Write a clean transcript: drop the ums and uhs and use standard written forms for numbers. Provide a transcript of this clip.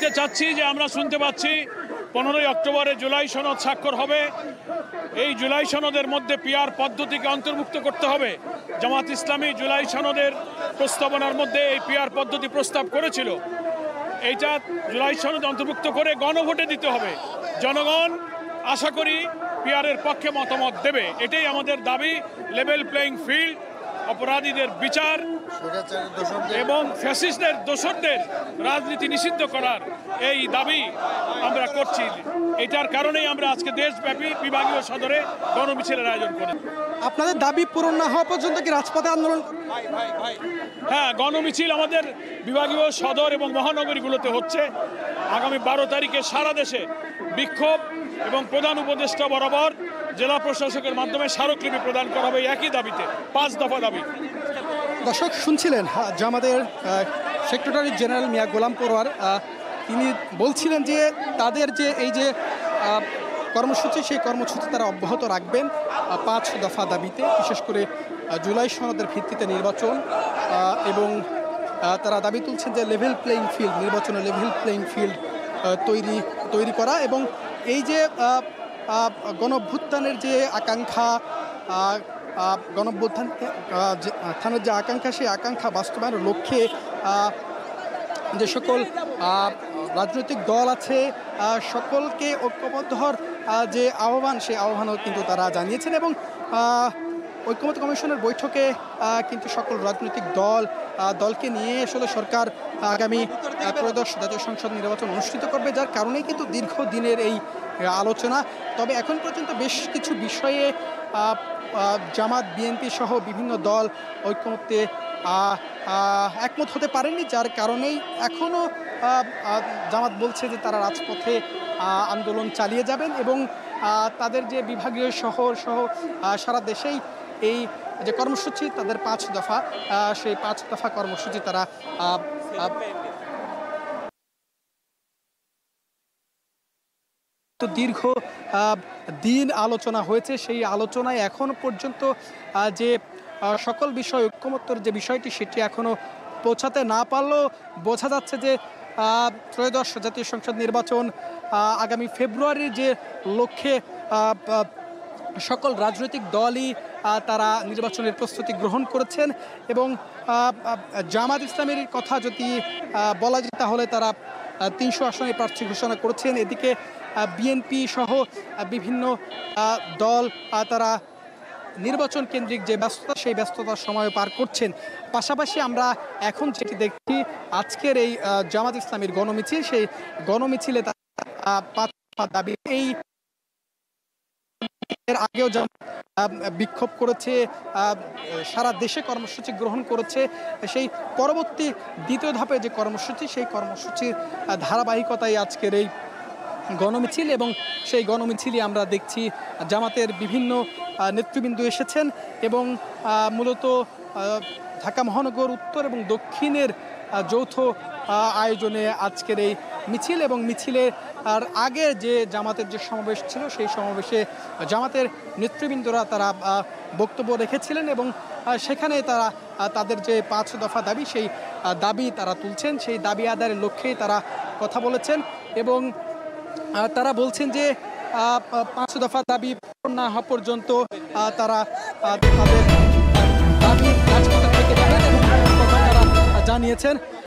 বলতে চাচ্ছি যে আমরা শুনতে পাচ্ছি 15ই অক্টোবরে জুলাই সনদ স্বাক্ষর হবে। এই জুলাই সনদের মধ্যে পিআর পদ্ধতিকে অন্তর্ভুক্ত করতে হবে। জামাত ইসলামী জুলাই সনদের প্রস্তাবনার মধ্যে এই পিআর পদ্ধতি প্রস্তাব করেছিল। এইটা জুলাই সনদ অন্তর্ভুক্ত করে গণভোটে দিতে হবে। জনগণ আশা করি পিআরের পক্ষে মতামত দেবে। এটাই আমাদের দাবি। লেভেল প্লেইং ফিল্ড, অপরাধীদের বিচার এবং ফ্যাসিস্টদের দোসরদের রাজনীতি নিষিদ্ধ করার এই দাবি আমরা করছি। এটার কারণেই আমরা আজকে দেশব্যাপী বিভাগীয় সদরে গণমিছিলের আয়োজন করি। আপনাদের দাবি পূরণ না হওয়া পর্যন্ত কি রাজপথে আন্দোলন? হ্যাঁ, গণমিছিল আমাদের বিভাগীয় সদর এবং মহানগরীগুলোতে হচ্ছে। আগামী 12 তারিখে সারা দেশে বিক্ষোভ এবং প্রধান উপদেষ্টা বরাবর জেলা প্রশাসকের মাধ্যমে স্মারকলিপি প্রদান করা হবে একই দাবিতে, 5 দফা দাবি। দর্শক শুনছিলেন জামাতের সেক্রেটারি জেনারেল মিয়া গোলাম পরোয়ার। তিনি বলছিলেন যে তাদের যে এই যে কর্মসূচি, সেই কর্মসূচি তারা অব্যাহত রাখবেন 5 দফা দাবিতে, বিশেষ করে জুলাই সনদের ভিত্তিতে নির্বাচন এবং তারা দাবি তুলছেন যে লেভেল প্লেইং ফিল্ড, নির্বাচনের লেভেল প্লেইং ফিল্ড তৈরি করা এবং এই যে গণঅভ্যুত্থানের যে আকাঙ্ক্ষা, গণঅভ্যুত্থানের যে আকাঙ্ক্ষা, সেই আকাঙ্ক্ষা বাস্তবায়নের লক্ষ্যে যে সকল রাজনৈতিক দল আছে সকলকে ঐক্যবদ্ধ হওয়ার যে আহ্বান, সেই আহ্বানও কিন্তু তারা জানিয়েছেন এবং ঐক্যমত্য কমিশনের বৈঠকে কিন্তু সকল রাজনৈতিক দলকে নিয়ে আসলে সরকার আগামী ত্রয়োদশ জাতীয় সংসদ নির্বাচন অনুষ্ঠিত করবে, যার কারণেই কিন্তু দীর্ঘদিনের এই আলোচনা। তবে এখন পর্যন্ত বেশ কিছু বিষয়ে জামাত, বিএনপি সহ বিভিন্ন দল ঐক্যমত্যে একমত হতে পারেননি, যার কারণেই এখনও জামাত বলছে যে তারা রাজপথে আন্দোলন চালিয়ে যাবেন এবং তাদের যে বিভাগীয় শহর সহ সারা দেশেই এই যে কর্মসূচি, তাদের 5 দফা, সেই 5 দফা কর্মসূচি তারা দীর্ঘ দিন আলোচনা হয়েছে। সেই আলোচনায় এখন পর্যন্ত যে সকল বিষয় ঐক্যমত্যের যে বিষয়টি, সেটি এখনও পৌঁছাতে না পারলেও বোঝা যাচ্ছে যে ত্রয়োদশ জাতীয় সংসদ নির্বাচন আগামী ফেব্রুয়ারির যে লক্ষ্যে সকল রাজনৈতিক দলই তারা নির্বাচনের প্রস্তুতি গ্রহণ করেছেন এবং জামাত ইসলামের কথা যদি বলা যায় তাহলে তারা 300 আসনে প্রার্থী ঘোষণা করেছেন। এদিকে বিএনপি সহ বিভিন্ন দল তারা নির্বাচন কেন্দ্রিক যে ব্যস্ততা, সেই ব্যস্ততার সময় পার করছেন। পাশাপাশি আমরা এখন যেটি দেখছি আজকের এই জামাত ইসলামীর গণমিছিল, সেই গণমিছিলে তারা 5 দাবি, এই এর আগেও বিক্ষোভ করেছে, সারা দেশে কর্মসূচি গ্রহণ করেছে। সেই পরবর্তী দ্বিতীয় ধাপে যে কর্মসূচি, সেই কর্মসূচির ধারাবাহিকতায় আজকের এই গণমিছিল এবং সেই গণমিছিলই আমরা দেখছি জামাতের বিভিন্ন নেতৃবৃন্দ এসেছেন এবং মূলত ঢাকা মহানগর উত্তর এবং দক্ষিণের যৌথ আয়োজনে আজকের এই মিছিল এবং মিছিলের আর আগে যে জামাতের যে সমাবেশ ছিল, সেই সমাবেশে জামাতের নেতৃবৃন্দরা তারা বক্তব্য রেখেছিলেন এবং সেখানে তারা তাদের যে 5 দফা দাবি, সেই দাবি তারা তুলছেন। সেই দাবি আদায়ের লক্ষ্যেই তারা কথা বলেছেন এবং তারা বলছেন যে 5 দফা দাবি পূরণ না হওয়া পর্যন্ত তারা তাদের দাবি রাজপথে থেকে যাবেন এবং কথা তারা জানিয়েছেন।